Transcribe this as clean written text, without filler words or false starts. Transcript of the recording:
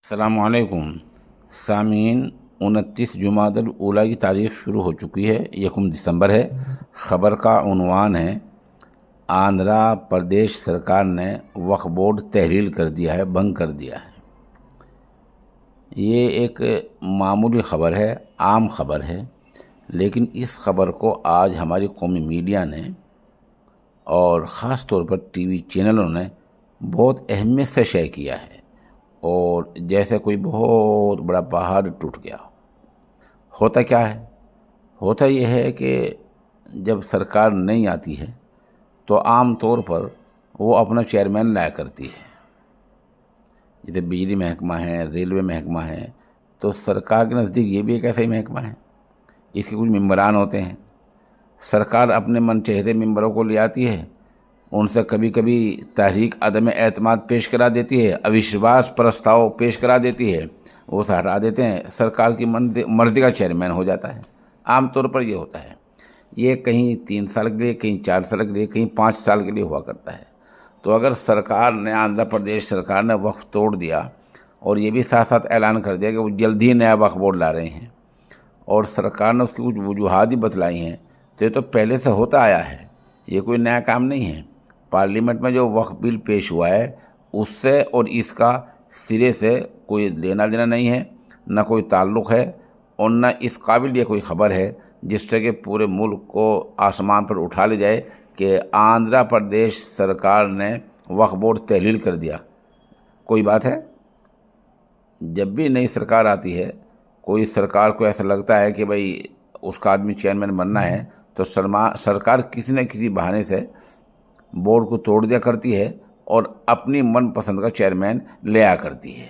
السلام علیکم سامعین، 29 جمادی الاولیٰ کی تاریخ شروع ہو چکی ہے، 1 دسمبر ہے۔ خبر کا عنوان ہے آندھرا پردیش سرکار نے وقف بورڈ تحلیل کر دیا ہے، بند کر دیا ہے۔ یہ ایک معمولی خبر ہے، عام خبر ہے، لیکن اس خبر کو آج ہماری قومی میڈیا نے اور خاص طور پر ٹی وی چینلوں نے بہت اہمیت سے شائع کیا ہے، اور جیسے کوئی بہت بڑا پہاڑ ٹوٹ گیا۔ ہوتا کیا ہے؟ ہوتا یہ ہے کہ جب سرکار نہیں آتی ہے تو عام طور پر وہ اپنا چیئرمین لایا کرتی ہے۔ جیسے بجلی محکمہ ہے، ریلوے محکمہ ہے، تو سرکار کے نزدیک یہ بھی ایک ایسا ہی محکمہ ہے۔ اس کے کچھ ممبران ہوتے ہیں، سرکار اپنے من چاہتے ممبروں کو لے آتی ہے، ان سے کبھی کبھی تحریک عدم اعتماد پیش کرا دیتی ہے، اوشواس پرستاؤ پیش کرا دیتی ہے، وہ اسے ہٹا دیتے ہیں، سرکار کی مرضی کا چیئرمین ہو جاتا ہے۔ عام طور پر یہ ہوتا ہے، یہ کہیں 3 سال کے لیے، کہیں 4 سال کے لیے، کہیں 5 سال کے لیے ہوا کرتا ہے۔ تو اگر سرکار نے، آندھرا پردیش سرکار نے وقف توڑ دیا اور یہ بھی ساتھ ساتھ اعلان کر دیا کہ وہ جلد ہی نیا وقف بورڈ لا رہے ہیں، اور سرکار نے اس کی کچھ وجوہات بھی بتلائی ہیں، تو یہ تو پہلے سے ہوتا آیا ہے، یہ کوئی نیا کام نہیں ہے۔ پارلیمنٹ میں جو وقف بل پیش ہوا ہے، اس سے اور اس کا سرے سے کوئی لینا دینا نہیں ہے، نہ کوئی تعلق ہے، اور نہ اس قابل یہ کوئی خبر ہے جس سے کہ پورے ملک کو آسمان پر اٹھا لے جائے کہ آندھرا پردیش سرکار نے وقف بورڈ تحلیل کر دیا۔ کوئی بات ہے؟ جب بھی نئی سرکار آتی ہے، کوئی سرکار کو ایسا لگتا ہے کہ بھئی اس کا آدمی چیئرمین بننا ہے، تو سرکار کسی نہ کسی بہانے سے بورڈ کو توڑ دیا کرتی ہے اور اپنی من پسند کا چیئرمین لے آیا کرتی ہے۔